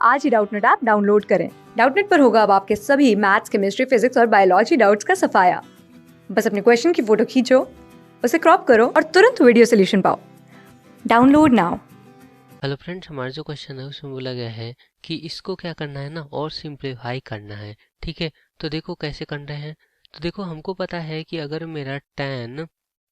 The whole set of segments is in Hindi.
आज ही डाउटनेट ऐप डाउनलोड करें। डाउटनेट पर होगा अब आपके सभी मैथ्स, केमिस्ट्री, फिजिक्स और बायोलॉजी डाउट्स का सफाया। बस अपने क्वेश्चन की फोटो खींचो, उसे क्रॉप करो और तुरंत वीडियो सोल्यूशन पाओ। Download now. हेलो फ्रेंड्स, हमारा जो क्वेश्चन है उसमें बोला गया है कि इसको क्या करना है ना, और सिंप्लीफाई करना है। ठीक है, तो देखो कैसे कर रहे हैं। तो देखो हमको पता है कि अगर मेरा tan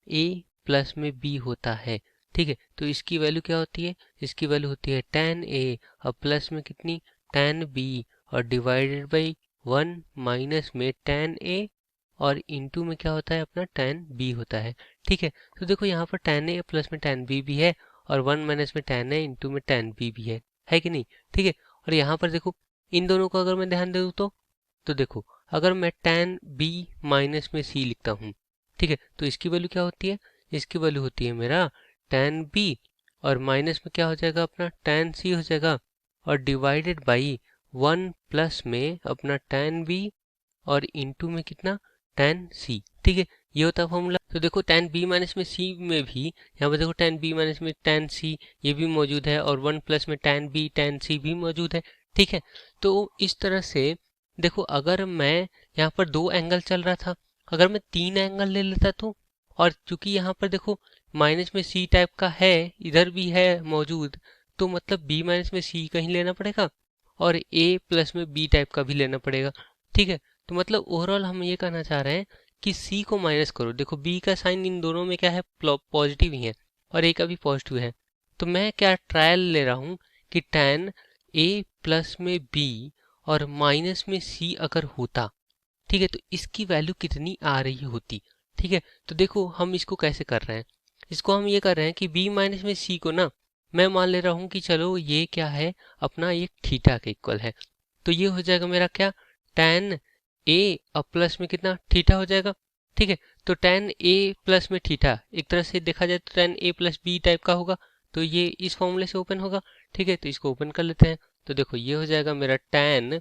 a प्लस में b होता है, ठीक है, तो इसकी वैल्यू क्या होती है, इसकी वैल्यू होती है tan a और प्लस में कितनी tan b और डिवाइडेड बाई 1 माइनस में tan a और इनटू में क्या होता है अपना tan b होता है। ठीक है, तो देखो यहाँ पर tan a प्लस में tan b भी है और 1 माइनस में tan a इंटू में tan b भी है कि नहीं। ठीक है, और यहाँ पर देखो इन दोनों को अगर मैं ध्यान दे दूँ तो देखो अगर मैं tan b माइनस में c लिखता हूँ, ठीक है, तो इसकी वैल्यू क्या होती है, इसकी वैल्यू होती है मेरा tan b और माइनस में क्या हो जाएगा अपना tan c हो जाएगा और डिवाइडेड बाई 1 प्लस में अपना tan b और इनटू में कितना tan c। ठीक है, ये होता है फॉर्मूला। तो देखो tan b माइनस में c में भी यहाँ पर देखो tan b माइनस में tan c ये भी मौजूद है और 1 प्लस में tan b tan c भी मौजूद है। ठीक है, तो इस तरह से देखो अगर मैं यहाँ पर 2 एंगल चल रहा था, अगर मैं 3 एंगल ले लेता तो, और चूंकि यहाँ पर देखो माइनस में c टाइप का है, इधर भी है मौजूद, तो मतलब b माइनस में c कहीं लेना पड़ेगा और a प्लस में b टाइप का भी लेना पड़ेगा। ठीक है, तो मतलब ओवरऑल हम ये कहना चाह रहे हैं कि c को माइनस करो। देखो b का साइन इन दोनों में क्या है, पॉजिटिव ही है और a का भी पॉजिटिव है। तो मैं क्या ट्रायल ले रहा हूँ कि tan a प्लस में b और माइनस में c अगर होता, ठीक है, तो इसकी वैल्यू कितनी आ रही होती। ठीक है, तो देखो हम इसको कैसे कर रहे हैं, इसको हम ये कर रहे हैं कि b माइनस में c को ना मैं मान ले रहा हूँ कि चलो ये क्या है अपना एक थीटा के इक्वल है। तो ये हो जाएगा मेरा क्या tan a और प्लस में कितना थीटा हो जाएगा। ठीक है, तो tan a प्लस में थीटा एक तरह से देखा जाए तो tan a plus b type का होगा, तो ये इस फॉर्मूले से ओपन होगा। ठीक है, तो इसको ओपन कर लेते हैं। तो देखो ये हो जाएगा मेरा tan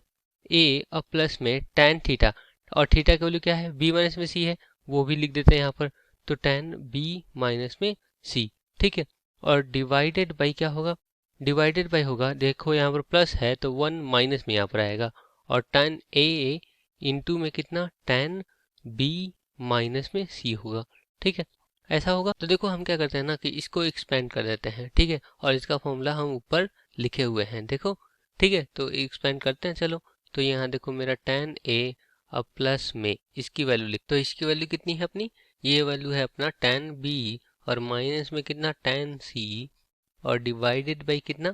a और प्लस में tan थीटा, और थीटा की वैल्यू क्या है b माइनस में c है, वो भी लिख देते हैं यहाँ पर। तो tan b माइनस में c, ठीक है, और डिवाइडेड बाई क्या होगा, डिवाइडेड बाई होगा, देखो यहाँ पर प्लस है तो 1 माइनस में यहाँ पर आएगा और tan a इंटू में कितना tan b माइनस में c होगा। ठीक है, ऐसा होगा। तो देखो हम क्या करते हैं ना कि इसको एक्सपेंड कर देते हैं। ठीक है, और इसका फॉर्मूला हम ऊपर लिखे हुए हैं देखो। ठीक है, तो एक्सपेंड करते हैं चलो। तो यहाँ देखो मेरा tan a अब प्लस में इसकी वैल्यू लिख, तो इसकी वैल्यू कितनी है अपनी, ये वैल्यू है अपना tan b और माइनस में कितना tan c और डिवाइडेड बाई कितना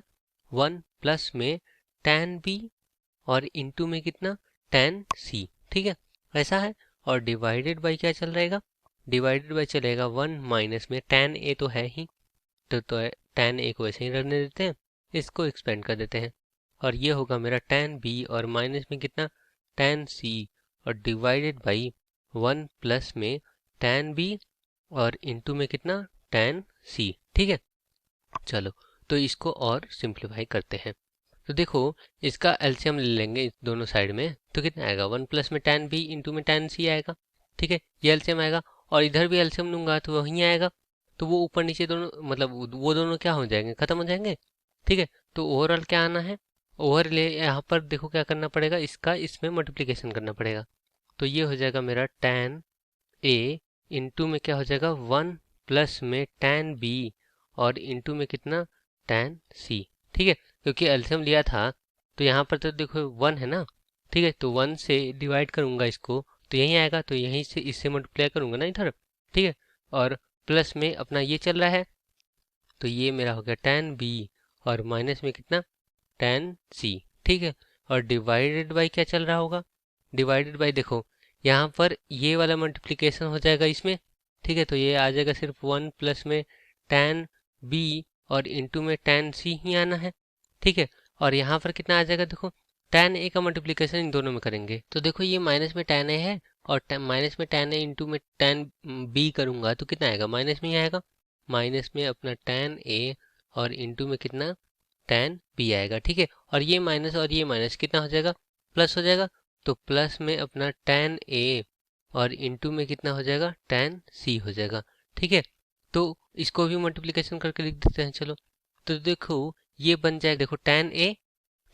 1 प्लस में tan b और इनटू में कितना tan c। ठीक है, ऐसा है। और डिवाइडेड बाई क्या चल रहेगा, डिवाइडेड बाई चलेगा 1 माइनस में tan a तो है ही, तो tan a को ऐसे ही रहने देते हैं, इसको एक्सपेंड कर देते हैं और ये होगा मेरा tan b और माइनस में कितना tan c और डिवाइडेड बाई 1 प्लस में tan b और इनटू में कितना tan c। ठीक है, चलो तो इसको और सिंप्लीफाई करते हैं। तो देखो इसका एलसीएम ले लेंगे इस दोनों साइड में, तो कितना आएगा 1 प्लस में tan b इंटू में tan c आएगा। ठीक है, ये एलसीएम आएगा और इधर भी एलसीएम लूंगा तो वहीं आएगा, तो वो ऊपर नीचे दोनों मतलब वो दोनों क्या हो जाएंगे, खत्म हो जाएंगे। ठीक है, तो ओवरऑल क्या आना है, ओवरले यहाँ पर देखो क्या करना पड़ेगा, इसका इसमें मल्टीप्लिकेशन करना पड़ेगा। तो ये हो जाएगा मेरा tan a इंटू में क्या हो जाएगा 1 प्लस में tan b और इंटू में कितना tan c। ठीक है, क्योंकि एल्सियम लिया था तो यहाँ पर तो देखो 1 है ना। ठीक है, तो 1 से डिवाइड करूंगा इसको तो यहीं आएगा, तो यहीं से इससे मल्टीप्लाई करूंगा ना इधर। ठीक है, और प्लस में अपना ये चल रहा है, तो ये मेरा हो गया tan b और माइनस में कितना tan c। ठीक है, और डिवाइडेड बाई क्या चल रहा होगा, डिवाइडेड बाई देखो यहाँ पर ये वाला मल्टीप्लिकेशन हो जाएगा इसमें। ठीक है, तो ये आ जाएगा सिर्फ 1 प्लस में tan b और इनटू में tan c ही आना है। ठीक है, और यहाँ पर कितना आ जाएगा देखो tan a का मल्टीप्लिकेशन इन दोनों में करेंगे, तो देखो ये माइनस में tan a है और माइनस में tan a इंटू में tan b करूंगा तो कितना आएगा, माइनस में ही आएगा, माइनस में अपना tan a और इनटू में कितना tan b आएगा। ठीक है, और ये माइनस कितना हो जाएगा, प्लस हो जाएगा, तो प्लस में अपना tan a और इनटू में कितना हो जाएगा tan c हो जाएगा। ठीक है, तो इसको भी मल्टीप्लिकेशन करके लिख देते हैं चलो। तो देखो ये बन जाएगा, देखो tan a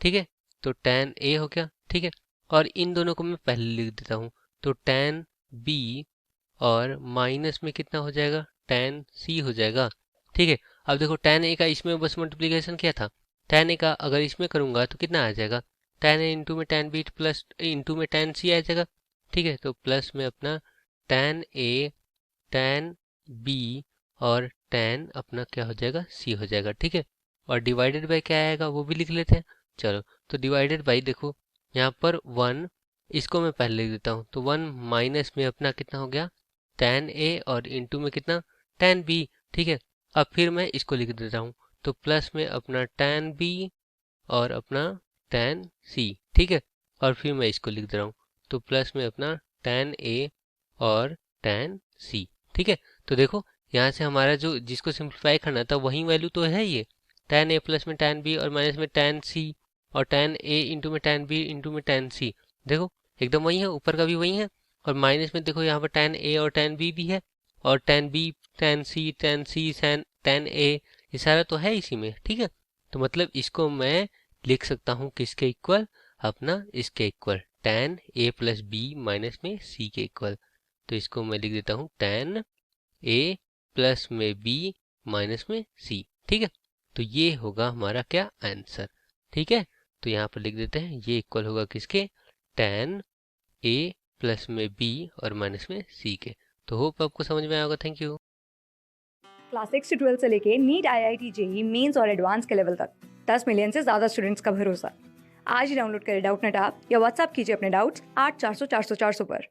ठीक है। तो tan A हो गया, ठीक है। और इन दोनों को मैं पहले लिख देता हूँ, तो tan B और माइनस में कितना हो जाएगा, tan C हो जाएगा, ठीक है। अब देखो tan A का इसमें बस मल्टीप्लिकेशन किया था, tan A का अगर इसमें करूंगा तो कितना आ जाएगा, tan A इंटू में tan B प्लस इंटू में tan C आ जाएगा, ठीक है। तो प्लस में अपना tan A tan B और tan अपना क्या हो जाएगा, C हो जाएगा, ठीक है। और डिवाइडेड बाय क्या आएगा वो भी लिख लेते हैं। चलो, तो डिवाइडेड बाय देखो यहाँ पर 1, इसको मैं पहले लिख देता हूँ, तो 1 माइनस में अपना कितना हो गया tan A और इंटू में कितना tan B, ठीक है। अब फिर मैं इसको लिख देता हूँ, तो प्लस में अपना tan B और अपना tan C, ठीक है। और फिर मैं इसको लिख दे रहा हूँ, तो प्लस में अपना tan A और tan C, ठीक है। तो देखो यहाँ से हमारा जो जिसको सिंप्लीफाई करना था वही वैल्यू तो है ये, tan A प्लस में tan B और माइनस में tan C और tan A इंटू में tan B इंटू में tan C, देखो एकदम वही है, ऊपर का भी वही है। और माइनस में देखो यहाँ पर tan A और tan B भी है, और tan B tan C tan A ये सारा तो है इसी में, ठीक है। तो मतलब इसको मैं लिख सकता हूँ किसके इक्वल, अपना इसके equal, tan A plus B minus में C के इक्वल। तो इसको मैं लिख देता हूँ tan A प्लस में B माइनस में C, ठीक है। तो ये होगा हमारा क्या आंसर, ठीक है। तो यहाँ पर लिख देते हैं ये इक्वल होगा किसके, tan A प्लस में B और माइनस में C के। तो होप आपको समझ में आया होगा। Thank you. क्लास 6 से 12 से लेके नीट, IIT, जेई मेंस और एडवांस के लेवल तक 10 मिलियन से ज्यादा स्टूडेंट्स का भरोसा। आज ही डाउनलोड करें डाउटनेट ऐप या व्हाट्सएप कीजिए अपने डाउट्स 8400 400 400 पर।